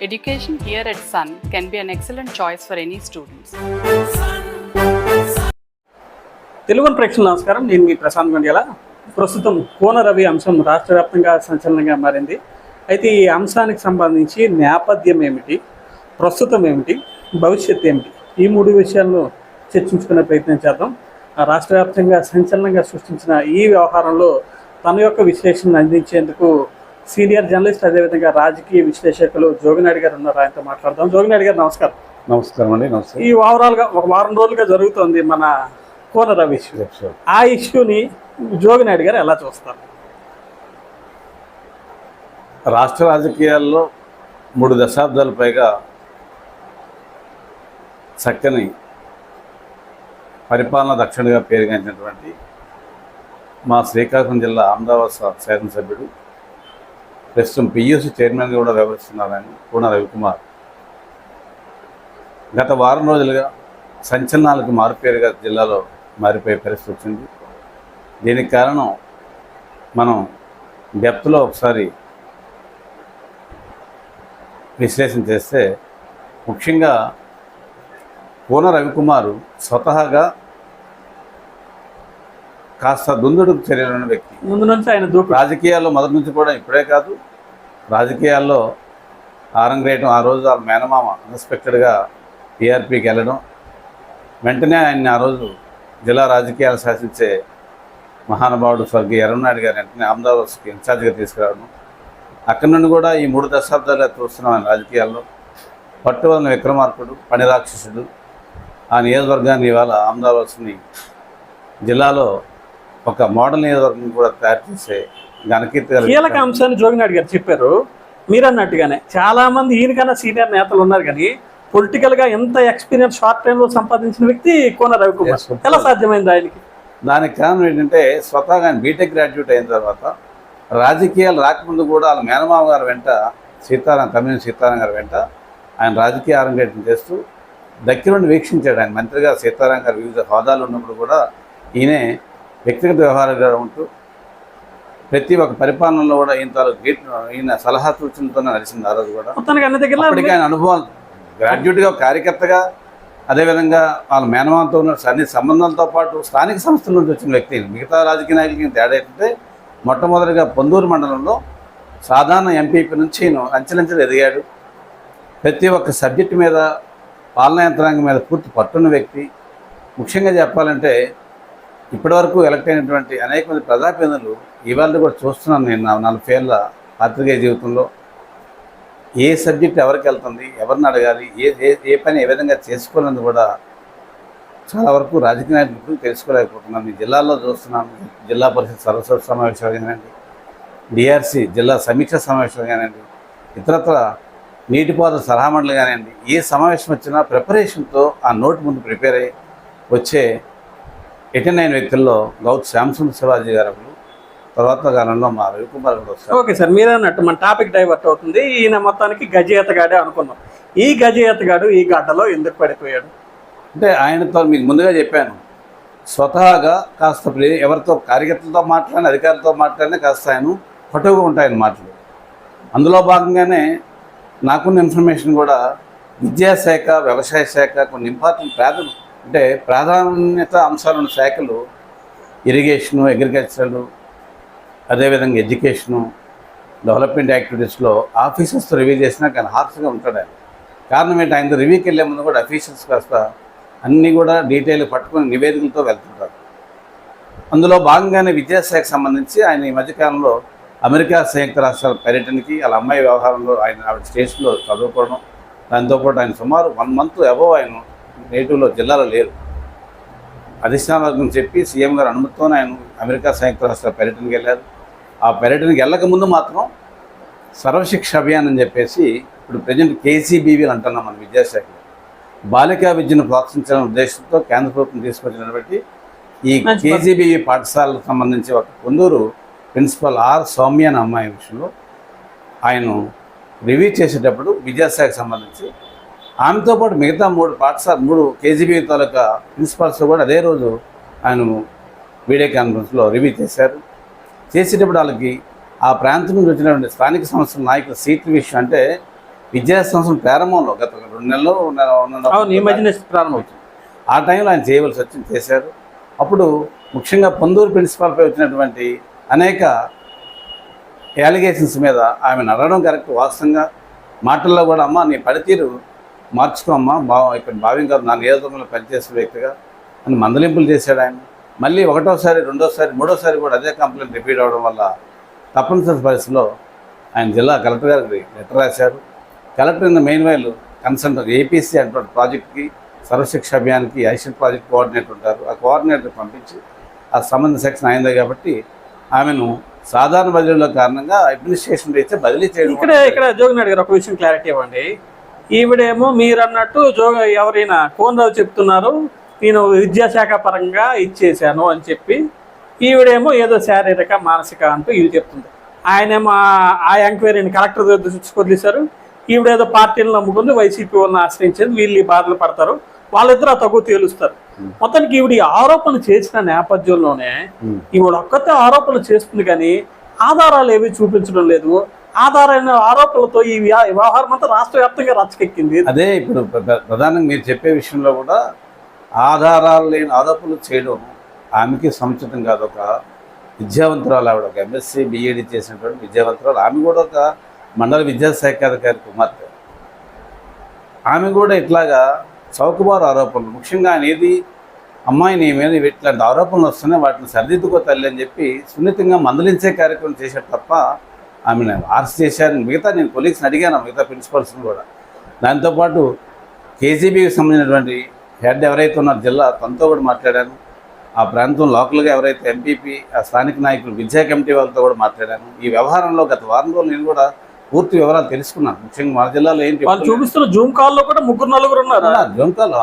Education here at Sun can be an excellent choice for any students. Telugu ప్రేక్షకులకు నమస్కారం. నేను మీ ప్రశాంత్ గండియాల. ప్రస్తుతం కోన రవి అంశం రాష్ట్ర వ్యాప్తంగా సంచలనంగా మారింది. అయితే ఈ అంశానికి సంబంధించి నేపథ్యం ఏమిటి, ప్రస్తుతం ఏమిటి, భవిష్యత్తు ఏమిటి, ఈ మూడు విషయాలను చర్చించుకునే ప్రయత్నం చేద్దాం. రాష్ట్ర వ్యాప్తంగా సంచలనంగా సృష్టించిన ఈ వ్యవహారంలో తన యొక్క విశ్లేషణను అందించేందుకు సీనియర్ జర్నలిస్ట్, అదేవిధంగా రాజకీయ విశ్లేషకులు జోగినాయుడు గారు ఉన్నారు. ఆయనతో మాట్లాడదాం. జోగినాయుడు గారు నమస్కారం. నమస్కారం అండి. నమస్తే. ఈ ఓవరాల్గా ఒక వారం రోజులుగా జరుగుతుంది మన కోన రవి ఇష్యూ. ఆ ఇష్యూని జోగినాయుడు గారు ఎలా చూస్తారు? రాష్ట్ర రాజకీయాల్లో 3 దశాబ్దాల పైగా చక్కని పరిపాలన దక్షిణగా పేరుగాంచినటువంటి మా శ్రీకాకుళం జిల్లా అహ్మదాబాద్ శాసనసభ్యుడు, ప్రస్తుతం పియూసీ చైర్మన్గా కూడా వ్యవహరిస్తున్నారని కోన రవికుమార్ గత వారం రోజులుగా సంచలనాలకు మారుపేరుగా జిల్లాలో మారిపోయే పరిస్థితి వచ్చింది. దీనికి కారణం మనం డెప్త్లో ఒకసారి విశ్లేషణ చేస్తే, ముఖ్యంగా కోన రవికుమారు స్వతహాగా కాస్త దుందుడుకు చర్యలున్న వ్యక్తి. ముందు నుంచి ఆయన రాజకీయాల్లో మొదటి నుంచి కూడా, ఇప్పుడే కాదు, రాజకీయాల్లో ఆరంగేయటం, ఆ రోజు ఆ మేనమామ అన్ఎక్స్పెక్టెడ్గా టీఆర్పీకి వెళ్ళడం, వెంటనే ఆయన్ని ఆ రోజు జిల్లా రాజకీయాలు శాసించే మహానుభావుడు స్వర్గీయ ఎర్రనాయుడు గారు వెంటనే అహ్మదాబాద్కి ఇన్ఛార్జ్గా తీసుకురావడం, అక్కడి నుండి కూడా ఈ 3 దశాబ్దాలుగా చూస్తున్నాం ఆయన రాజకీయాల్లో. పట్టువలన విక్రమార్కుడు, పని రాక్షసుడు, ఆ నియోజకవర్గాన్ని ఇవాళ అహ్మదాబాద్ని జిల్లాలో ఒక మోడల్ నియోజకవర్గం కూడా తయారు చేసే ఘనకీర్తి కీలక అంశాన్ని జోగినాయుడు గారు చెప్పారు. మీరు అన్నట్టుగానే చాలామంది ఈయనకన్నా సీనియర్ నేతలు ఉన్నారు, కానీ పొలిటికల్గా ఎంత ఎక్స్పీరియన్స్ షార్ట్ టైంలో సంపాదించిన వ్యక్తి కోన రవికుమార్. ఎలా సాధ్యమైంది ఆయనకి? దానికి కారణం ఏంటంటే, స్వతహాగా ఆయన బీటెక్ గ్రాడ్యుయేట్ అయిన తర్వాత రాజకీయాలు రాకముందు కూడా వాళ్ళ మేనమామ గారు వెంట తమ్మినేని సీతారాం గారి వెంట ఆయన రాజకీయ అరంగేట్రం చేస్తూ దగ్గరుండి వీక్షించాడు. ఆయన మంత్రిగా సీతారాం గారు వివిధ హోదాలు ఉన్నప్పుడు కూడా ఈయనే వ్యక్తిగత వ్యవహారంగా ఉంటూ ప్రతి ఒక్క పరిపాలనలో కూడా ఈయన సలహా సూచనతోనే నడిచింది. ఆ రోజు కూడా అప్పటికి ఆయన అనుభవాలు గ్రాడ్యుయేట్గా, కార్యకర్తగా, అదేవిధంగా వాళ్ళ మేనమామతో ఉన్న అన్ని సంబంధాలతో పాటు స్థానిక సంస్థల నుంచి వచ్చిన వ్యక్తి. మిగతా రాజకీయ నాయకులకి తేడా ఏంటంటే, మొట్టమొదటిగా పొందూరు మండలంలో సాధారణ ఎంపీపీ నుంచి ఈయన అంచెలంచెలు ఎదిగాడు. ప్రతి ఒక్క సబ్జెక్టు మీద, పాలనా యంత్రాంగం మీద పూర్తి పట్టున్న వ్యక్తి. ముఖ్యంగా చెప్పాలంటే, ఇప్పటివరకు ఎలక్ట్ అయినటువంటి అనేక మంది ప్రజాప్రతినిధులు ఇవాళ కూడా చూస్తున్నాను నేను నా 40 ఏళ్ళ పాత్రికేయ జీవితంలో. ఏ సబ్జెక్ట్ ఎవరికి వెళ్తుంది, ఎవరిని అడగాలి, ఏ పని ఏ విధంగా చేసుకోవాలని కూడా చాలా వరకు రాజకీయ నాయకులు తెలుసుకోలేకపోతున్నాను. ఈ జిల్లాలో చూస్తున్నాను. జిల్లా పరిషత్ సర్వసభ సమావేశాలు కానివ్వండి, డిఆర్సి జిల్లా సమీక్ష సమావేశాలు కానివ్వండి, ఇతరత్ర నీటిపారుదల సలహా మండలి కానివ్వండి, ఏ సమావేశం వచ్చినా ప్రిపరేషన్తో ఆ నోట్ ముందు ప్రిపేర్ అయ్యి వచ్చే 89 వ్యక్తుల్లో గౌత్ శాంసన్ శివాజీ గారు, తర్వాత కాలంలో మా రవికుమార్ కూడా వస్తారు. ఓకే సార్, మీరన్నట్టు మన టాపిక్ డైవర్ట్ అవుతుంది. ఈయన మొత్తానికి గజేతగాడే అనుకున్నాం. ఈ గజేతగాడు ఈ గడ్డలో ఎందుకు పడిపోయాడు అంటే, ఆయనతో మీకు ముందుగా చెప్పాను, స్వతహాగా కాస్త ఎవరితో కార్యకర్తలతో మాట్లాడిన, అధికారులతో మాట్లాడినా కాస్త ఆయన పటువుగా ఉంటాయని మాటలు. అందులో భాగంగానే నాకున్న ఇన్ఫర్మేషన్ కూడా విద్యాశాఖ, వ్యవసాయ శాఖ, కొన్ని ఇంపార్టెంట్ ప్రాధాన్యత అంశాలున్న శాఖలు ఇరిగేషను, అగ్రికల్చరల్, అదేవిధంగా ఎడ్యుకేషను, డెవలప్మెంట్ యాక్టివిటీస్లో ఆఫీసర్స్తో రివ్యూ చేసినా కానీ హార్ష్గా ఉంటాడు ఆయన. కారణం ఏంటి, ఆయనతో రివ్యూకి వెళ్ళే ముందు కూడా అఫీషియల్స్ కాస్త అన్నీ కూడా డీటెయిల్ పట్టుకుని నివేదికలతో వెళ్తుంటారు. అందులో భాగంగానే విద్యాశాఖకు సంబంధించి ఆయన ఈ మధ్యకాలంలో అమెరికా సంయుక్త రాష్ట్రాల పర్యటనకి, వాళ్ళ అమ్మాయి వ్యవహారంలో ఆవిడ స్టేషన్లో చదువుకోవడం, దాంతోపాటు ఆయన సుమారు 1 మంత్ అబోవ్ ఆయన నేటివ్లో జిల్లాలో లేరు. అధిష్టాన వర్గం చెప్పి సీఎం గారు అనుమతితోనే ఆయన అమెరికా సంయుక్త రాష్ట్రాల పర్యటనకి వెళ్ళారు. ఆ పర్యటనకి వెళ్ళకముందు మాత్రం సర్వశిక్ష అభియాన్ అని చెప్పేసి, ఇప్పుడు ప్రజెంట్ కేసీబీవీలు అంటున్నాం మన విద్యాశాఖ, బాలికా విద్యను ప్రోత్సహించాలనే ఉద్దేశంతో కేంద్ర ప్రభుత్వం తీసుకొచ్చినటువంటి ఈ కేజీబీవీ పాఠశాలకు సంబంధించి ఒక పొందూరు ప్రిన్సిపల్ సౌమ్య అనే అమ్మాయి విషయంలో ఆయన రివ్యూ చేసేటప్పుడు విద్యాశాఖకు సంబంధించి ఆమెతో పాటు మిగతా 3 కేజీబీ తాలూకా ప్రిన్సిపాల్స్ కూడా అదే రోజు ఆయన వీడియో కాన్ఫరెన్స్లో రివ్యూ చేశారు. చేసేటప్పుడు వాళ్ళకి ఆ ప్రాంతం నుంచి వచ్చినటువంటి స్థానిక సంస్థల నాయకుల సీట్ల విషయం, అంటే విద్యా సంవత్సరం ప్రారంభంలో గత 2 నెలలు అవును, ఈ మధ్యన ప్రారంభమవుతుంది. ఆ టైంలో ఆయన చేయవలసి వచ్చింది, చేశారు. అప్పుడు ముఖ్యంగా పొందూరు ప్రిన్సిపాల్పై వచ్చినటువంటి అనేక అలిగేషన్స్ మీద ఆమెను అడగడం కరెక్ట్. వాస్తవంగా మాటల్లో కూడా అమ్మ నీ పనితీరు మార్చుకోమ్మా, ఇక్కడ భావ్యం కాదు, నా నియోజకవర్గంలో పనిచేసే వ్యక్తిగా అని మందలింపులు చేశాడు ఆయన. మళ్ళీ 1వసారి 2వసారి 3వసారి కూడా అదే కంప్లైంట్ రిపీట్ అవ్వడం వల్ల తప్పనిసరి పరిస్థితిలో ఆయన జిల్లా కలెక్టర్ గారికి లెటర్ రాశారు. Collector in the main while consult APC అంటున్న ప్రాజెక్ట్కి సర్వశిక్ష అభియాన్కి ఐషన్ ప్రాజెక్ట్ కోఆర్డినేటర్ ఉంటారు, ఆ కోఆర్డినేటర్ పంపించి ఆ సంబంధ సెక్షన్ అయిందే కాబట్టి ఆమెను సాధారణ బదిలీలో కారణంగా అడ్మినిస్ట్రేషన్ రీత్యా బదిలీ చేయడం. ఇక్కడ జోగినాయుడు గారు ఒక విషయం క్లారిటీ ఇవ్వండి. ఈవిడేమో మీరు అన్నట్టు ఎవరైనా కోనరావు చెప్తున్నారు నేను విద్యాశాఖ పరంగా ఇచ్చేసాను అని చెప్పి, ఈవిడేమో ఏదో శారీరక మానసిక అంటూ ఇది చెప్తుంది. ఆయనేమో ఆ ఎంక్వైరీని కలెక్టర్ దృష్టికి వదిలేశారు. ఈవిడేదో పార్టీలను నమ్ముకుంది, వైసీపీ వాళ్ళని ఆశ్రయించేది, వీళ్ళు ఈ బాధలు పడతారు, వాళ్ళిద్దరూ ఆ తగ్గు తేలుస్తారు. మొత్తానికి ఈవిడ ఆరోపణలు చేసిన నేపథ్యంలోనే ఈవిడ ఒక్కతే ఆరోపణలు చేస్తుంది కానీ ఆధారాలు ఏవి చూపించడం లేదు. ఆధారమైన ఆరోపణలతో ఈ వ్యవహారం అంతా రాష్ట్ర వ్యాప్తంగా రచ్చకెక్కింది. అదే ఇప్పుడు ప్రధానంగా మీరు చెప్పే విషయంలో కూడా ఆధారాలు లేని ఆరోపణలు చేయడం ఆమెకి సముచితం కాదు. ఒక విద్యావంతురాలు, ఆవిడ ఒక ఎంఎస్సీ బిఏడి చేసినటువంటి విద్యావంతురాలు. ఆమె కూడా ఒక మండల విద్యాశాఖ అధికారి కుమార్తె. ఆమె కూడా ఇట్లాగా చౌకబారు ఆరోపణలు, ముఖ్యంగా అనేది అమ్మాయి నీ మీద ఇట్లాంటి ఆరోపణలు వస్తున్నాయి, వాటిని సరిదిద్దుకో తల్లి అని చెప్పి సున్నితంగా మందలించే కార్యక్రమం చేశాడు తప్ప ఆమెను అరెస్ట్ చేశారని మిగతా నేను కొలీగ్స్ని అడిగాను, మిగతా ప్రిన్సిపల్స్ని కూడా. దాంతోపాటు కేజీబీకి సంబంధించినటువంటి హెడ్ ఎవరైతే ఉన్నారో జిల్లా తనతో కూడా మాట్లాడాను. ఆ ప్రాంతం లోకల్గా ఎవరైతే ఎంపీపీ ఆ స్థానిక నాయకులు విద్యా కమిటీ వాళ్ళతో కూడా మాట్లాడాను. ఈ వ్యవహారంలో గత వారం రోజులు నేను కూడా పూర్తి వివరాలు తెలుసుకున్నాను. ముఖ్యంగా మన జిల్లాలో ఏంటి చూపిస్తున్న జూమ్ కాల్లో కూడా 3-4 ఉన్నారు. జూమ్ కాల్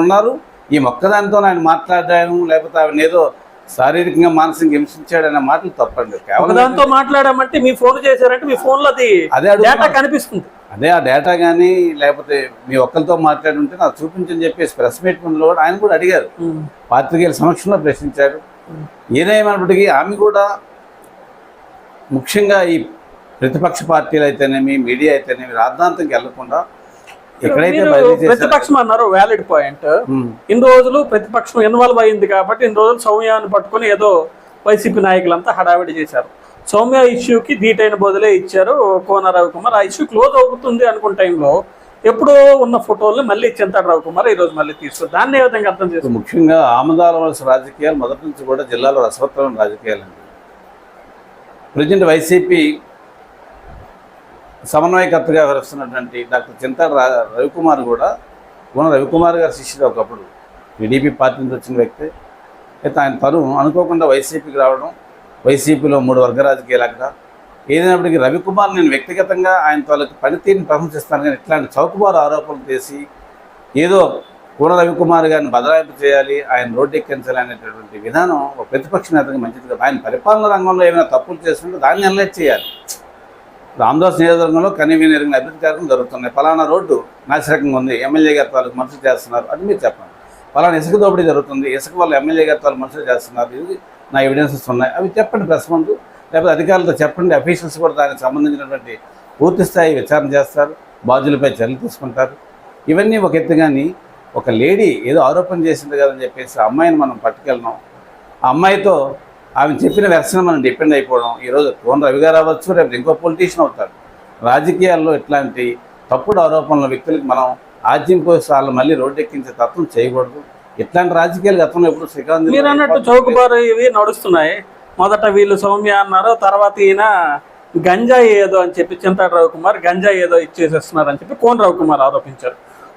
ఉన్నారు. ఈ మొక్కదానితో ఆయన మాట్లాడాను, లేకపోతే ఆయన ఏదో శారీరకంగా మానసికంగా హింసించాడనే మాటలు తప్పండి. దాంతో మాట్లాడామంటే మీ ఫోన్ చేశారంటే మీ ఫోన్లో అదే డేటా కనిపిస్తుంది. అదే ఆ డేటా కానీ లేకపోతే మీ ఒక్కరితో మాట్లాడి ఉంటే నాకు చూపించని చెప్పేసి ప్రెస్ మీట్ ముందులో కూడా ఆయన కూడా అడిగారు, పాత్రికేయుల సమక్షంలో ప్రశ్నించారు. ఏదేమైనప్పటికీ ఆమె కూడా ముఖ్యంగా ఈ ప్రతిపక్ష పార్టీలు అయితేనేమి మీడియా అయితేనేమి రాద్ధాంతంకి వెళ్లకుండా ఎక్కడైతే ప్రతిపక్షం అన్నారు వ్యాలిడ్ పాయింట్. ఇన్ని రోజులు ప్రతిపక్షం ఇన్వాల్వ్ అయింది కాబట్టి ఇన్ని రోజులు సౌమ్యాన్ని పట్టుకుని ఏదో వైసీపీ నాయకులంతా హడావిడి చేశారు. సౌమ్య ఇష్యూకి ధీటైన బదులే ఇచ్చారు కోన రవికుమార్. ఆ ఇష్యూ క్లోజ్ అవుతుంది అనుకున్న టైంలో ఎప్పుడో ఉన్న ఫోటోల్ని మళ్ళీ చింతాడు రవికుమార్ ఈరోజు మళ్ళీ తీసుకు దాన్ని ఏ విధంగా అర్థం చేస్తారు? ముఖ్యంగా ఆమదాల వలస రాజకీయాలు మొదటి నుంచి కూడా జిల్లాలో రసవత్తరమైన రాజకీయాలండి. ప్రజెంట్ వైసీపీ సమన్వయకర్తగా వ్యవహరిస్తున్నటువంటి డాక్టర్ చింతాడు రవికుమార్ కూడా కోన రవికుమార్ గారి శిష్యుడు. ఒకప్పుడు టీడీపీ పార్టీ నుంచి వచ్చిన వ్యక్తి. అయితే ఆయన తను అనుకోకుండా వైసీపీకి రావడం, వైసీపీలో 3 వర్గ రాజకీయాలు అక్కడ. ఏదైనప్పటికీ రవికుమార్ నేను వ్యక్తిగతంగా ఆయన వాళ్ళకి పనితీరుని ప్రశంసిస్తాను, కానీ ఇట్లాంటి చౌకబారు ఆరోపణలు చేసి ఏదో కోన రవికుమార్ గారిని బదలాయింపు చేయాలి, ఆయన రోడ్డెక్కించాలి అనేటటువంటి విధానం ఒక ప్రతిపక్ష నేతగా మంచిది కాదు. ఆయన పరిపాలన రంగంలో ఏమైనా తప్పులు చేస్తుంటే దాన్ని అనలైజ్ చేయాలి. రామదాస్ నియోజకవర్గంలో కనీవిని ఎరిగిన అభివృద్ధి కార్యక్రమం జరుగుతున్నాయి. ఫలానా రోడ్డు నాశరకంగా ఉంది, ఎమ్మెల్యే గారి తాలూకు మనుషులు చేస్తున్నారు, అది మీరు చెప్పండి. ఫలానా ఇసుక దోపిడీ జరుగుతుంది, ఇసుక వల్ల ఎమ్మెల్యే గారి తాలూకు మనుషులు చేస్తున్నారు, ఇది నా ఎవిడెన్సెస్ ఉన్నాయి, అవి చెప్పండి ప్రెస్ ముందు, లేకపోతే అధికారులతో చెప్పండి. అఫీషియల్స్ కూడా దానికి సంబంధించినటువంటి పూర్తి స్థాయి విచారణ చేస్తారు, బాధ్యులపై చర్యలు తీసుకుంటారు. ఇవన్నీ ఒక ఎత్తు. కానీ ఒక లేడీ ఏదో ఆరోపణ చేసింది కదని చెప్పేసి ఆ అమ్మాయిని మనం పట్టుకెళ్ళడం, ఆ అమ్మాయితో ఆమె చెప్పిన వెర్షన్ మనం డిపెండ్ అయిపోవడం. ఈరోజు కోన రవి గారు అవ్వచ్చు, రేపు ఇంకో పొలిటీషియన్ అవుతారు. రాజకీయాల్లో ఇట్లాంటి తప్పుడు ఆరోపణల వ్యక్తులకు మనం ఆజ్యం పోసి వాళ్ళు మళ్ళీ రోడ్డు ఎక్కించే తత్వం చేయకూడదు. ఇట్లాంటి రాజకీయాలు గతంలో ఎప్పుడు శ్రీకాంత్ మీరు అన్నట్టు చౌకబారు ఇవి నడుస్తున్నాయి. మొదట వీళ్ళు సౌమ్య అన్నారు, తర్వాత ఈయన గంజాయి ఏదో అని చెప్పి చింతాడు రవికుమార్ గంజాయి ఏదో ఇచ్చేసేస్తున్నారు అని చెప్పి కోన రవికుమార్ ఆరోపించారు.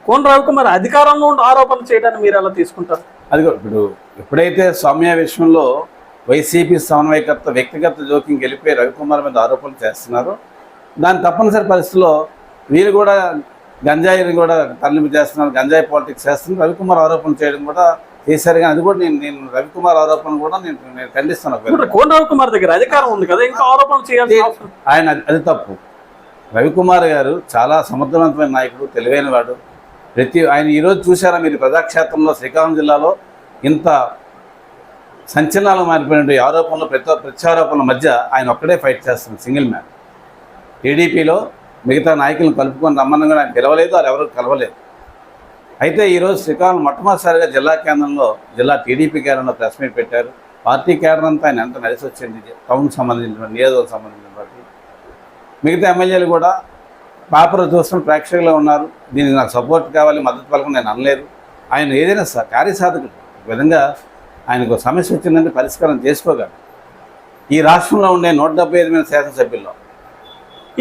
కోన రవికుమార్ అధికారంలో ఉండి ఆరోపణ చేయడాన్ని మీరు ఎలా తీసుకుంటారు? అది ఇప్పుడు ఎప్పుడైతే సౌమ్య విషయంలో వైసీపీ సమన్వయకర్త వ్యక్తిగత జోక్యం గెలిపే రవికుమార్ మీద ఆరోపణలు చేస్తున్నారు, దాని తప్పనిసరి పరిస్థితుల్లో వీరు కూడా గంజాయిని కూడా తరలింపు చేస్తున్నారు, గంజాయి పాలిటిక్స్ చేస్తున్నారు. రవికుమార్ ఆరోపణ చేయడం కూడా చేశారు. కానీ అది కూడా నేను రవికుమార్ ఆరోపణ కూడా నేను ఖండిస్తాను. కోన రవికుమార్ దగ్గర అధికారం ఉంది కదా, ఇంకా ఆరోపణ చేయాలి ఆయన, అది తప్పు. రవికుమార్ గారు చాలా సమర్థవంతమైన నాయకుడు, తెలివైన వాడు. ఆయన ఈరోజు చూసారా మీరు ప్రజాక్షేత్రంలో శ్రీకాకుళం జిల్లాలో ఇంత సంచలనాలు మారిపోయిన ఆరోపణలు ప్రత్యారోపణల మధ్య ఆయన ఒక్కడే ఫైట్ చేస్తున్నారు, సింగిల్ మ్యాన్. టీడీపీలో మిగతా నాయకులను కలుపుకొని రమ్మని కూడా ఆయన పిలవలేదు, వాళ్ళు ఎవరు కలవలేదు. అయితే ఈరోజు శ్రీకాకుళం మొట్టమొదటిసారిగా జిల్లా కేంద్రంలో జిల్లా టీడీపీ కేంద్రంలో ప్రెస్ మీట్ పెట్టారు. పార్టీ కేడర్ అంతా ఆయన ఎంత నడిచి వచ్చింది, టౌన్కి సంబంధించిన నియోజకవర్గం సంబంధించిన పార్టీ. మిగతా ఎమ్మెల్యేలు కూడా పేపర్ చూస్తున్న ప్రేక్షకులు ఉన్నారు. దీనికి నాకు సపోర్ట్ కావాలి, మద్దతు పలకం నేను అనలేరు. ఆయన ఏదైనా కార్యసాధకుడు విధంగా ఆయనకు సమస్య వచ్చిందంటే పరిష్కారం చేసుకోగలరు. ఈ రాష్ట్రంలో ఉండే 175 మంది శాసనసభ్యుల్లో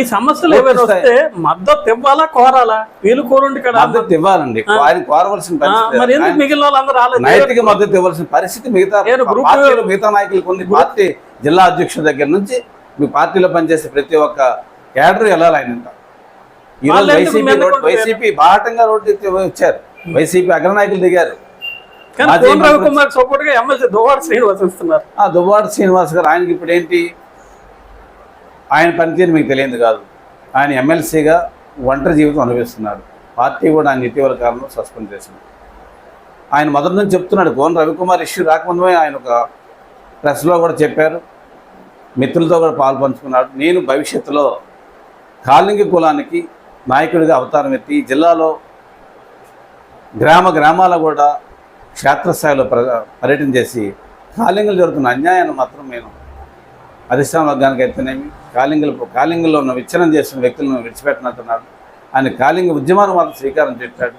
ఈ సమస్యలు ఏమైనా వస్తే మద్దతు ఇవ్వాలా కోరాలా? వీళ్ళు కోరండి కదా, మద్దతు ఇవ్వాలండి. ఆయన కోరవలసిన మరి ఎందుకు మిగిలిన వాళ్ళందరూ రాలేదు? నైతిక మద్దతు ఇవ్వాల్సిన పరిస్థితి మిగతా పార్టీలు మిగతా నాయకులకు ఉంది. పార్టీ జిల్లా అధ్యక్షుడి దగ్గర నుంచి మీ పార్టీలో పనిచేసే ప్రతి ఒక్క కేడర్ వెళ్ళాలి. ఆయన ఈరోజు వైసీపీ బాహటంగా రోడ్డు వచ్చారు, వైసీపీ అగ్రనాయకులు దిగారు. సపోర్ట్ గా ఎమ్మెల్సీ దువ్వాడ శ్రీనివాస్ వస్తున్నారు. దువ్వాడ శ్రీనివాస్ గారు ఆయనకి ఇప్పుడు ఏంటి, ఆయన పనితీరు మీకు తెలియదు కాదు. ఆయన ఎమ్మెల్సీగా ఒంటరి జీవితం అనుభవిస్తున్నాడు. పార్టీ కూడా ఆయన ఇటీవల కాలంలో సస్పెండ్ చేసింది. ఆయన మొదటి నుంచి చెప్తున్నాడు, కోన రవికుమార్ ఇష్యూ రాకముందే ఆయన ఒక ప్రెస్లో కూడా చెప్పారు, మిత్రులతో కూడా పాలు పంచుకున్నాడు. నేను భవిష్యత్తులో కాలింగ కులానికి నాయకుడిగా అవతారం ఎత్తి జిల్లాలో గ్రామాల కూడా క్షేత్రస్థాయిలో పర్యటన చేసి కాలింగులు జరుగుతున్న అన్యాయాన్ని మాత్రం నేను అధిష్టాన వర్గానికి అయితేనేమి కాలింగులో ఉన్న విచ్ఛిన్నం చేసిన వ్యక్తులను విడిచిపెట్టనంటున్నాడు. ఆయన కాలింగ ఉద్యమాన్ని మాత్రం శ్రీకారం చుట్టాడు.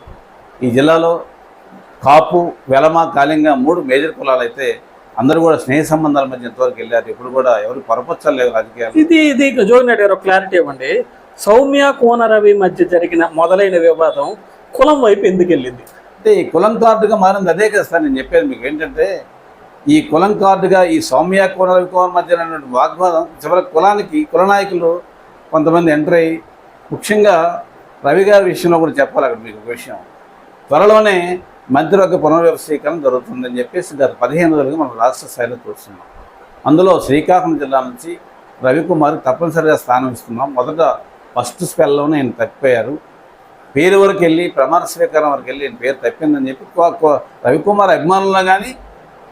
ఈ జిల్లాలో కాపు, వెలమ, కాలింగ 3 మేజర్ కులాలు అయితే అందరూ కూడా స్నేహ సంబంధాల మధ్య ఎంతవరకు వెళ్ళారు. ఇప్పుడు కూడా ఎవరు పొరపచ్చలేదు రాజకీయాలు. ఇది జోగినాయుడు గారు క్లారిటీ ఇవ్వండి. సౌమ్య కోన రవి మధ్య జరిగిన మొదలైన వివాదం కులం వైపు ఎందుకు వెళ్ళింది అంటే ఈ కులం కార్డుగా మారింది. అదే కదా సార్ నేను చెప్పేది మీకు ఏంటంటే, ఈ కులం కార్డుగా ఈ సౌమ్య కోన రవి కుమార్ మధ్య వాగ్వాదం చివరి కుల నాయకులు కొంతమంది ఎంటర్ అయ్యి, ముఖ్యంగా రవి గారి విషయంలో కూడా చెప్పాలి. అక్కడ మీకు ఒక విషయం, త్వరలోనే మంత్రివర్గ పునర్వ్యవస్థీకరణ జరుగుతుందని చెప్పేసి గత 15 రోజులుగా మనం రాష్ట్ర స్థాయిలో చూస్తున్నాం. అందులో శ్రీకాకుళం జిల్లా నుంచి రవికుమార్ తప్పనిసరిగా స్థానం ఇస్తున్నాం. మొదట ఫస్ట్ స్పెల్లోనే ఆయన తప్పిపోయారు. పేరు వరకు వెళ్ళి ప్రమాణ స్వీకారం వరకు వెళ్ళి ఆయన పేరు తప్పిందని చెప్పి రవికుమార్ అభిమానుల్లో కానీ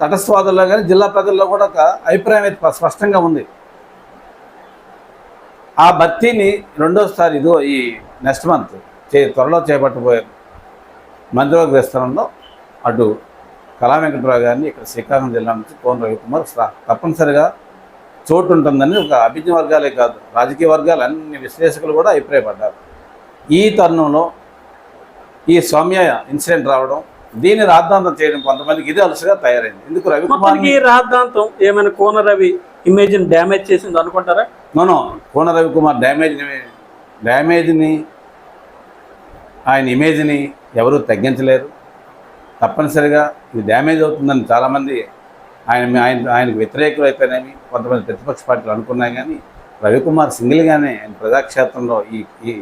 తటస్థవాదుల్లో కానీ జిల్లా ప్రజల్లో కూడా ఒక అభిప్రాయం అయితే స్పష్టంగా ఉంది. ఆ భర్తీని రెండోసారి ఇదో ఈ నెక్స్ట్ మంత్ త్వరలో చేపట్టబోయారు. మంత్రివర్గ విస్తరణలో అటు కళా వెంకటరావు గారిని ఇక్కడ శ్రీకాకుళం జిల్లా నుంచి కోన రవికుమార్ తప్పనిసరిగా చోటు ఉంటుందని ఒక అభిజ్ఞ వర్గాలే కాదు, రాజకీయ వర్గాలు అన్ని విశ్లేషకులు కూడా అభిప్రాయపడ్డారు. ఈ తరుణంలో ఈ సౌమ్య ఇన్సిడెంట్ రావడం, దీన్ని రాద్ధాంతం చేయడం కొంతమందికి ఇది అలసగా తయారైంది. ఎందుకు రవికుమార్ రాద్ధాంతం ఏమైనా కోన రవి ఇమేజ్ని డ్యామేజ్ చేసింది అనుకుంటారా? నో, కోన రవికుమార్ డ్యామేజ్ని ఆయన ఇమేజ్ని ఎవరూ తగ్గించలేరు. తప్పనిసరిగా ఇది డ్యామేజ్ అవుతుందని చాలామంది ఆయనకు వ్యతిరేకులు అయితేనేమి కొంతమంది ప్రతిపక్ష పార్టీలు అనుకున్నాయి. కానీ రవికుమార్ సింగిల్గానే ఆయన ప్రజాక్షేత్రంలో ఈ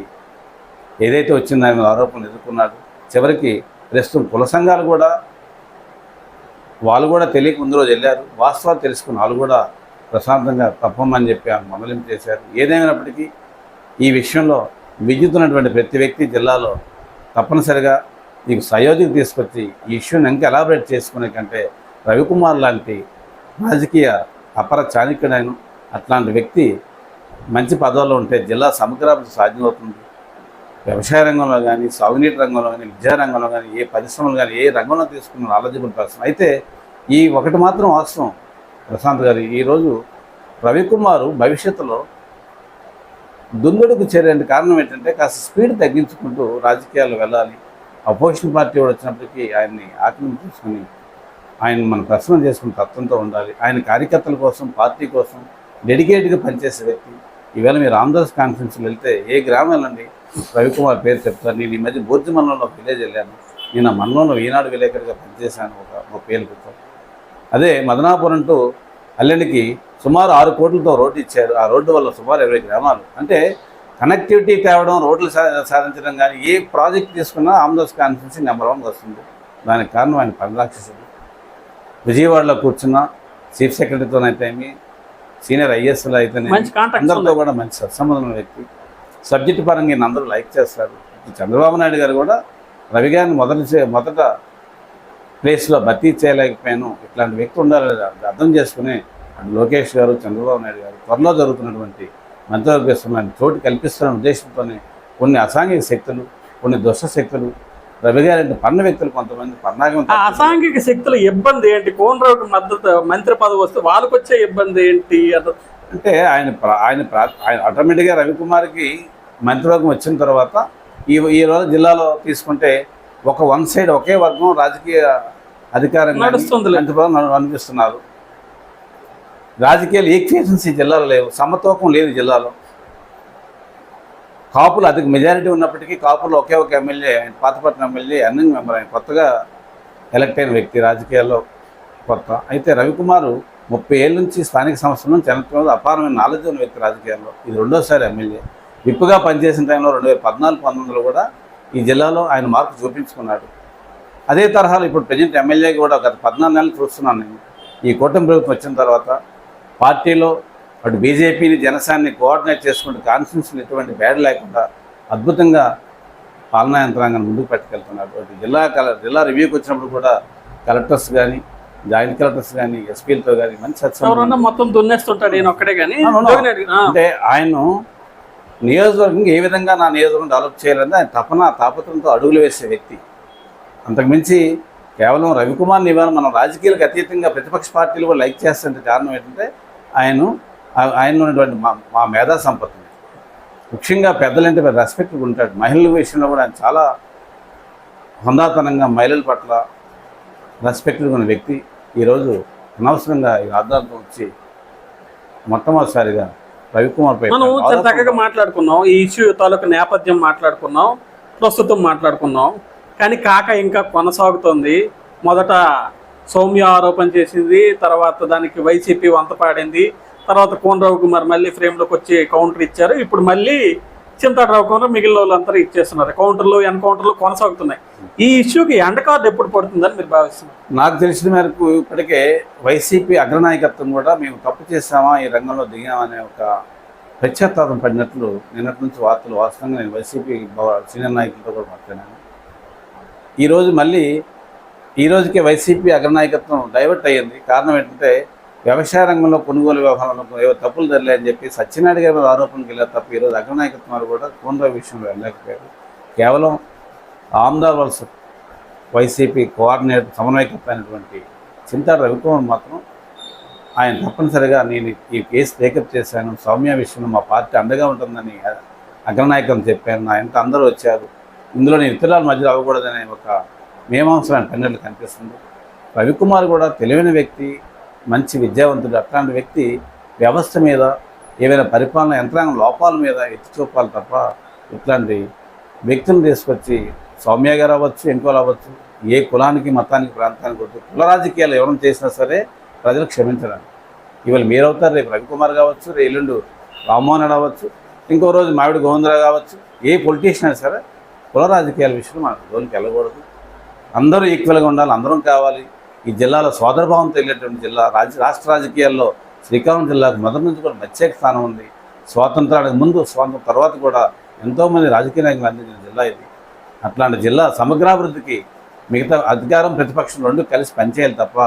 ఏదైతే వచ్చిందో ఆయన ఆరోపణలు ఎదుర్కొన్నాడు. చివరికి ప్రస్తుతం కుల సంఘాలు కూడా వాళ్ళు కూడా తెలియక ముందు రోజు వెళ్ళారు. వాస్తవాలు తెలుసుకుని వాళ్ళు కూడా ప్రశాంతంగా తప్పమని చెప్పి మందలింపు చేశారు. ఏదేమైనప్పటికీ ఈ విషయంలో విద్యుతున్నటువంటి ప్రతి వ్యక్తి జిల్లాలో తప్పనిసరిగా మీకు సయోధ్యకు తీసుకొచ్చి ఈ ఇష్యూని ఇంకా ఎలాబరేట్ చేసుకునే కంటే రవికుమార్ లాంటి రాజకీయ అపర చాణక్యుడైన అట్లాంటి వ్యక్తి మంచి పదవుల్లో ఉంటే జిల్లా సమగ్రాభివృద్ధి సాధ్యమవుతుంది. వ్యవసాయ రంగంలో కానీ, సాగునీటి రంగంలో కానీ, విద్యారంగంలో కానీ, ఏ పరిశ్రమలు కానీ ఏ రంగంలో తీసుకున్న నాలెడ్జబుల్ పర్సన్. అయితే ఈ ఒకటి మాత్రం వాస్తవం ప్రశాంత్ గారు, ఈరోజు రవికుమార్ భవిష్యత్తులో దుందుడుకు చేరేందుకు కారణం ఏంటంటే కాస్త స్పీడ్ తగ్గించుకుంటూ రాజకీయాలు వెళ్ళాలి. అపోజిషన్ పార్టీ కూడా వచ్చినప్పటికీ ఆయన్ని ఆక్రమించుకొని ఆయన మనం ప్రశ్న చేసుకునే తత్వంతో ఉండాలి. ఆయన కార్యకర్తల కోసం, పార్టీ కోసం డెడికేట్గా పనిచేసే వ్యక్తి. ఈవేళ మీరు రామదాస్ కాన్ఫరెన్స్కి వెళ్తే ఏ గ్రామం వెళ్ళండి రవికుమార్ పేరు చెప్తారు. నేను ఈ మధ్య బోర్జి మండలంలో విలేజ్ వెళ్ళాను. నేను ఆ మండలంలో ఈనాడు విలేకరుగా పనిచేశాను ఒక 30 ఏళ్ళ క్రితం. అదే మదనాపురం టు అల్లెండికి సుమారు 6 కోట్లతో రోడ్డు ఇచ్చారు. ఆ రోడ్డు వల్ల సుమారు 20 గ్రామాలు అంటే కనెక్టివిటీ తేవడం, రోడ్లు సాధించడం కానీ ఏ ప్రాజెక్ట్ తీసుకున్నా రామదాస్ కాన్ఫరెన్స్ నెంబర్ 1 వస్తుంది. దానికి కారణం ఆయన పనిరాక్షసుడు. విజయవాడలో కూర్చున్న చీఫ్ సెక్రటరీతోనైతేమి, సీనియర్ ఐఏఎస్లో అయితేనే అందరితో కూడా మంచి సత్సంబంధం వ్యక్తి. సబ్జెక్టు పరంగా ఈయన అందరూ లైక్ చేస్తారు. చంద్రబాబు నాయుడు గారు కూడా రవి గారిని మొదట ప్లేస్లో భర్తీ చేయలేకపోయాను, ఇట్లాంటి వ్యక్తి ఉండాలి అర్థం చేసుకుని లోకేష్ గారు, చంద్రబాబు నాయుడు గారు త్వరలో జరుగుతున్నటువంటి మంత్రివర్గ విస్తరణకు చోటు కల్పిస్తున్న ఉద్దేశంతోనే కొన్ని అసాంఘిక శక్తులు, కొన్ని దుష్ట శక్తులు, రవి గారి పన్న వ్యక్తులు కొంతమంది పన్నాగం. ఆ అసాంఘిక శక్తుల ఇబ్బంది ఏంటి? కోనరావుకి మద్దతు మంత్రి పదవి వస్తే వాళ్ళకి వచ్చే ఇబ్బంది ఏంటి అంటే ఆయన ఆటోమేటిక్గా రవికుమార్కి మంత్రివర్గం వచ్చిన తర్వాత ఈ రోజు జిల్లాలో తీసుకుంటే వన్ సైడ్ ఒకే వర్గం రాజకీయ అధికారంగా అనిపిస్తున్నారు. రాజకీయాలు ఈక్వేషన్స్ ఈ జిల్లాలో లేవు, సమతూకం లేదు జిల్లాలో. కాపులు అధిక మెజారిటీ ఉన్నప్పటికీ కాపులు ఒకే ఒక ఎమ్మెల్యే, పాతపట్నం ఎమ్మెల్యే ఎన్నింగ్ మెంబర్, ఆయన కొత్తగా ఎలక్ట్ అయిన వ్యక్తి, రాజకీయాల్లో కొత్త. అయితే రవికుమార్ 30 ఏళ్ళ నుంచి స్థానిక సంస్థల నుంచి ఎలక్ట్రికల్ అపారమైన నాలెడ్జ్ ఉన్న వ్యక్తి రాజకీయాల్లో. ఇది రెండోసారి ఎమ్మెల్యే. విప్పుగా పనిచేసిన టైంలో 2014-19లో కూడా ఈ జిల్లాలో ఆయన మార్పు చూపించుకున్నాడు. అదే తరహాలో ఇప్పుడు ప్రజెంట్ ఎమ్మెల్యేకి కూడా గత 14 నెలలు చూస్తున్నాను నేను. ఈ కూటమి ప్రభుత్వం వచ్చిన తర్వాత పార్టీలో అటు బీజేపీని జనసేనని కోఆర్డినేట్ చేసుకుంటూ కాన్స్టిట్యూన్సీలు ఎటువంటి బ్యాడ్ లేకుండా అద్భుతంగా పాలనా యంత్రాంగాన్ని ముందుకు పట్టుకెళ్తున్నారు. జిల్లా రివ్యూకి వచ్చినప్పుడు కూడా కలెక్టర్స్ కానీ, జాయింట్ కలెక్టర్స్ కానీ, ఎస్పీలతో కానీ మంచి సత్సంబంధం. మొత్తం దున్నేస్తుంటాడు ఈయన ఒక్కడే కానీ. అంటే ఆయన నియోజకవర్గం ఏ విధంగా నా నియోజకవర్గం డెవలప్ చేయాలని ఆయన తాపత్రంతో అడుగులు వేసే వ్యక్తి. అంతకుమించి కేవలం రవికుమార్ నివారణ మనం రాజకీయాలకు అతీతంగా ప్రతిపక్ష పార్టీలు కూడా లైక్ చేస్తుంటే కారణం ఏంటంటే ఆయన ఉన్నటువంటి మా మేధా సంపత్తిని, ముఖ్యంగా పెద్దలంటే రెస్పెక్ట్గా ఉంటాడు. మహిళల విషయంలో కూడా ఆయన చాలా హుందాతనంగా మహిళల పట్ల రెస్పెక్ట్గా ఉన్న వ్యక్తి. ఈరోజు అనవసరంగా ఈ ఆధారంతో వచ్చి మొట్టమొదటిసారిగా రవికుమార్ పై మనం చాలా చక్కగా మాట్లాడుకున్నాం. ఈ ఇష్యూ తాలూకు నేపథ్యం మాట్లాడుకున్నాం, ప్రస్తుతం మాట్లాడుకున్నాం. కానీ కాక ఇంకా కొనసాగుతోంది. మొదట సౌమ్య ఆరోపణ చేసింది, తర్వాత దానికి వైసీపీ వంత పాడింది, తర్వాత కోనరావు కుమార్ మళ్ళీ ఫ్రేమ్లోకి వచ్చి కౌంటర్ ఇచ్చారు. ఇప్పుడు మళ్ళీ చింతాడరావు కుమార్ మిగిలిన వాళ్ళందరూ ఇచ్చేస్తున్నారు. ఎన్కౌంటర్లు కొనసాగుతున్నాయి. ఈ ఇష్యూకి ఎండ్ కార్డు ఎప్పుడు పడుతుందని మీరు భావిస్తున్నారు? నాకు తెలిసిన మేరకు ఇప్పటికే వైసీపీ అగ్రనాయకత్వం కూడా మేము తప్పు చేసామా, ఈ రంగంలో దిగామనే ఒక పశ్చాత్తాపం పడినట్లు నిన్నటి నుంచి వార్తలు. వాస్తవంగా నేను వైసీపీ సీనియర్ నాయకులతో కూడా మాట్లాడాను. ఈ రోజుకే వైసీపీ అగ్రనాయకత్వం డైవర్ట్ అయ్యింది. కారణం ఏంటంటే వ్యవసాయ రంగంలో కొనుగోలు వ్యవహారంలో ఏవో తప్పులు జరిగాయని చెప్పి సత్యనారాయణ గారి మీద ఆరోపణకి వెళ్ళారు తప్ప ఈరోజు అగ్రనాయకత్వం వారు కూడా కోనరావు విషయంలో వెళ్ళలేకపోయారు. కేవలం ఆమ్దార్ వలస వైసీపీ కోఆర్డినేటర్ సమన్వయకర్త అయినటువంటి చింతాడ రవికుమార్ మాత్రం ఆయన తప్పనిసరిగా నేను ఈ కేసు టేకప్ చేశాను, సౌమ్య విషయంలో మా పార్టీ అండగా ఉంటుందని అగ్రనాయకత్వం చెప్పాను, నా ఎంత అందరూ వచ్చారు, ఇందులో నేను ఇతరుల మధ్యలో అవ్వకూడదనే ఒక మీమాంసమైన పెన్నెళ్ళు కనిపిస్తుంది. రవికుమార్ కూడా తెలివైన వ్యక్తి, మంచి విద్యావంతుడు. అట్లాంటి వ్యక్తి వ్యవస్థ మీద, ఏవైనా పరిపాలన యంత్రాంగం లోపాల మీద ఎత్తి చూపాలి తప్ప ఇట్లాంటి వ్యక్తులను తీసుకొచ్చి సౌమ్య గారు అవ్వచ్చు, ఇంకోలు అవ్వచ్చు, ఏ కులానికి, మతానికి, ప్రాంతానికి వద్దు, కుల రాజకీయాలు ఎవరైనా చేసినా సరే ప్రజలు క్షమించడానికి. ఇవాళ మీరవుతారు, రేపు రవికుమార్ కావచ్చు, రేపు ఎల్లుండు రామ్మోహన్ రెడ్డి అవ్వచ్చు, ఇంకో రోజు మావిడి గోవిందరావు కావచ్చు. ఏ పొలిటీషియన్ అయినా సరే కుల రాజకీయాల విషయంలో మనకు జోలికి వెళ్ళకూడదు. అందరూ ఈక్వల్గా ఉండాలి, అందరం కావాలి. ఈ జిల్లాలో సోదరభావంతో వెళ్ళేటువంటి జిల్లా. రాష్ట్ర రాజకీయాల్లో శ్రీకాకుళం జిల్లాకు మొదటి నుంచి కూడా ప్రత్యేక స్థానం ఉంది. స్వాతంత్రానికి ముందు, స్వాతంత్రం తర్వాత కూడా ఎంతోమంది రాజకీయ నాయకులు అందించిన జిల్లా ఇది. అట్లాంటి జిల్లా సమగ్రాభివృద్ధికి మిగతా అధికారం, ప్రతిపక్షం రెండు కలిసి పనిచేయాలి తప్ప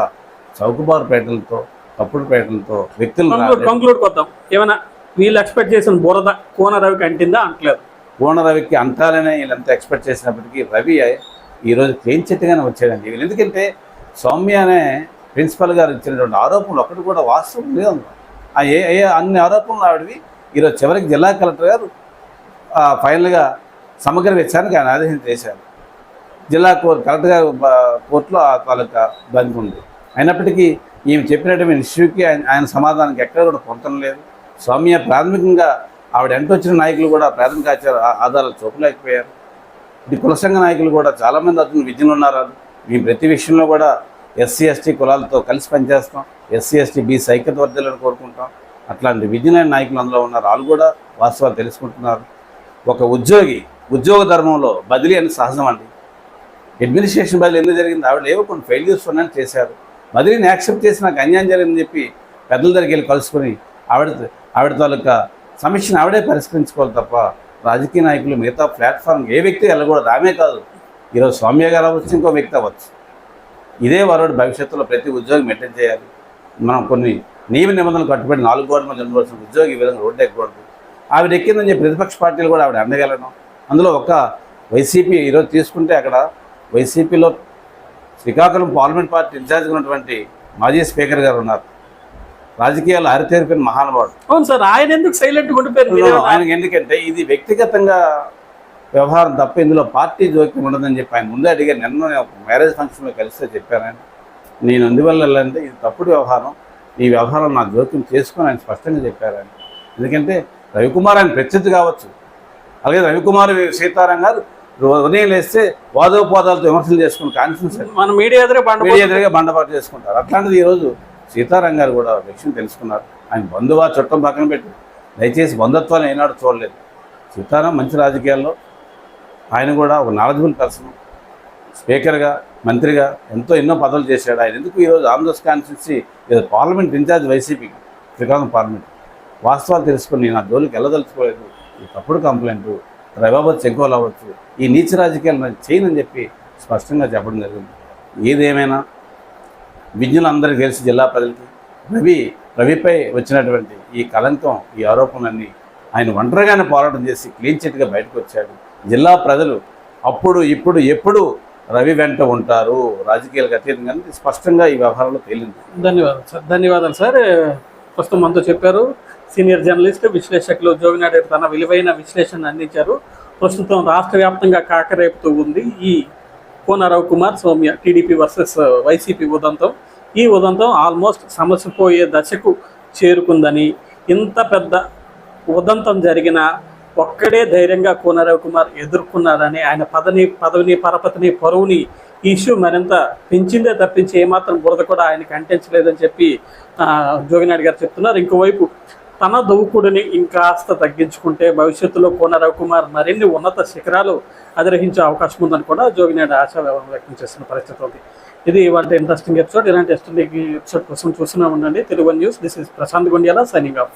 చౌకబారు పేటలతో, తప్పుడు పేటలతో వ్యక్తులు. కంక్లూడ్ కొద్దాం. ఏమైనా వీళ్ళు ఎక్స్పెక్ట్ చేసిన బురద కోనరావుకి అంటిందా? అంటలేదు. కోనరావుకి అంటాలనే వీళ్ళంతా ఎక్స్పెక్ట్ చేసినప్పటికీ రవి ఈరోజు క్లీన్ చిట్గానే వచ్చాడండి. వీళ్ళు ఎందుకంటే సౌమ్య అనే ప్రిన్సిపల్ గారు ఇచ్చినటువంటి ఆరోపణలు ఒకటి కూడా వాస్తవం లేదు. అన్ని ఆరోపణలు ఆవిడవి ఈరోజు చివరికి జిల్లా కలెక్టర్ గారు ఫైనల్గా సమగ్ర విచారణకు ఆయన ఆదేశం చేశారు. జిల్లా కలెక్టర్ గారు కోర్టులో ఆ తాలూకా బంద్ ఉంది. అయినప్పటికీ ఈమె చెప్పినటువంటి ఇష్యూకి ఆయన సమాధానానికి ఎక్కడ కూడా పొందడం లేదు. సౌమ్య ప్రాథమికంగా ఆవిడ ఎంట వచ్చిన నాయకులు కూడా ప్రాథమిక ఆధారాలు చూపలేకపోయారు. ఇది కుల సంఘ నాయకులు కూడా చాలామంది అతను విద్యలు ఉన్నారు. మేము ప్రతి విషయంలో కూడా ఎస్సీ ఎస్టీ కులాలతో కలిసి పనిచేస్తాం, ఎస్సీ ఎస్టీ బీసీ ఐక్యత వర్గాలను కోరుకుంటాం. అట్లాంటి విద్యలైన నాయకులు అందులో ఉన్నారు. వాళ్ళు కూడా వాస్తవాలు తెలుసుకుంటున్నారు. ఒక ఉద్యోగ ధర్మంలో బదిలీ అని సహజం అండి. అడ్మినిస్ట్రేషన్ బదిలీ ఎందుకు జరిగింది? ఆవిడ ఏవో కొన్ని ఫెయిల్యూర్స్ ఉన్నాయని చేశారు. బదిలీని యాక్సెప్ట్ చేసి నాకు అన్యాయం జరిగిందని చెప్పి పెద్దల దగ్గరికి వెళ్ళి కలుసుకొని ఆవిడ తాలూకా సమస్యను ఆవిడే పరిష్కరించుకోవాలి తప్ప రాజకీయ నాయకులు మిగతా ప్లాట్ఫామ్ ఏ వ్యక్తి వెళ్ళకూడదు. ఆమె కాదు, ఈరోజు సౌమ్య గారు అవ్వచ్చు, ఇంకో వ్యక్తి అవ్వచ్చు. ఇదే వరడు భవిష్యత్తులో ప్రతి ఉద్యోగి మెయింటైన్ చేయాలి. మనం కొన్ని నియమ నిబంధనలు కట్టుబడి 4 గోడల మధ్య ఉండవలసిన ఉద్యోగి ఈ విధంగా రోడ్డు ఎక్కకూడదు. ఆవిడ ఎక్కిందని చెప్పి ప్రతిపక్ష పార్టీలు కూడా ఆవిడ అండగలను. అందులో ఒక వైసీపీ ఈరోజు తీసుకుంటే అక్కడ వైసీపీలో శ్రీకాకుళం పార్లమెంట్ పార్టీ ఇన్ఛార్జ్గా ఉన్నటువంటి మాజీ స్పీకర్ గారు ఉన్నారు. రాజకీయాలు హరితేరిపోయిన మహానుభావుడు. అవును సార్, ఆయన ఎందుకు సైలెంట్గా ఉండిపోయారు? ఆయనకి ఎందుకంటే ఇది వ్యక్తిగతంగా వ్యవహారం తప్ప ఇందులో పార్టీ జోక్యం ఉండదని చెప్పి ఆయన ముందే అడిగారు. నిన్న నేను ఒక మ్యారేజ్ ఫంక్షన్లో కలిస్తే చెప్పాను ఆయన, నేను అందువల్ల వెళ్ళాలంటే ఇది తప్పుడు వ్యవహారం, ఈ వ్యవహారం నాకు జోక్యం చేసుకొని ఆయన స్పష్టంగా చెప్పారు ఆయన. ఎందుకంటే రవికుమార్ ఆయన ప్రత్యర్థి కావచ్చు, అలాగే రవికుమార్ సీతారాం గారు ఉదయం లేస్తే వాదోపవాదాలతో విమర్శలు చేసుకుని కాన్ఫరెన్స్ మన మీడియా ఎదురుగా బండపాటు చేసుకుంటారు. అట్లాంటిది ఈరోజు సీతారాం గారు కూడా విషయం తెలుసుకున్నారు. ఆయన బంధువా చుట్టం పక్కన పెట్టి దయచేసి బంధుత్వాన్ని ఏనాడు చూడలేదు. సీతారాం మంచి రాజకీయాల్లో ఆయన కూడా ఒక నాలెడ్జబుల్ పర్సన్, స్పీకర్గా మంత్రిగా ఎన్నో పదవులు చేశాడు. ఆయన ఎందుకు ఈరోజు ఆంధ్రప్రదేశ్ కాన్స్టిట్యూన్సీ పార్లమెంట్ ఇన్ఛార్జ్ వైసీపీకి శ్రీకాకుళం పార్లమెంట్ వాస్తవాలు తెలుసుకొని నేను ఆ జోలికి వెళ్ళదలుచుకోలేదు, ఈ తప్పుడు కంప్లైంట్ రవిబాబు చెంకోలు అవ్వచ్చు, ఈ నీచ రాజకీయాలు నేను చేయనని చెప్పి స్పష్టంగా చెప్పడం జరిగింది. ఏదేమైనా విజ్ఞులందరికీ తెలిసి జిల్లా ప్రజలకి రవిపై వచ్చినటువంటి ఈ కలంకం, ఈ ఆరోపణలన్నీ ఆయన ఒంటరిగానే పోరాటం చేసి క్లీన్ చిట్గా బయటకు వచ్చాడు. జిల్లా ప్రజలు అప్పుడు ఇప్పుడు ఎప్పుడు రవి వెంట ఉంటారు, రాజకీయాలకు అతీతంగా స్పష్టంగా ఈ వ్యవహారంలో తేలింది. ధన్యవాదాలు సార్. ప్రస్తుతం మనతో చెప్పారు సీనియర్ జర్నలిస్ట్ విశ్లేషకులు జోగినాడు తన విలువైన విశ్లేషణ అందించారు. ప్రస్తుతం రాష్ట్ర వ్యాప్తంగా కాకరేపుతూ ఉంది ఈ Kona Ravikumar Soumya TDP versus YCP ఉదంతం. ఈ ఉదంతం ఆల్మోస్ట్ సమసిపోయే దశకు చేరుకుందని, ఇంత పెద్ద ఉదంతం జరిగిన ఒక్కడే ధైర్యంగా కోన రవికుమార్ ఎదుర్కొన్నారని, ఆయన పదవిని పరపతిని పరువుని ఇష్యూ మరింత పెంచిందే తప్పించి ఏమాత్రం బురద కూడా ఆయనకి అంటించలేదని చెప్పి జోగినాడు గారు చెప్తున్నారు. ఇంకోవైపు తన దూకుడిని ఇంకాస్త తగ్గించుకుంటే భవిష్యత్తులో కోన రవికుమార్ మరిన్ని ఉన్నత శిఖరాలు అధిరోహించే అవకాశం ఉందని కూడా జోగినాడు ఆశాభావం వ్యక్తం చేస్తున్న పరిస్థితి ఉంది. ఇది ఇవాళ ఇంట్రెస్టింగ్ ఎపిసోడ్. ఇలాంటి ఇంట్రెస్టింగ్ ఎపిసోడ్ కోసం చూస్తూనే ఉండండి Telugu news. This is Prashant Gundiyala signing of.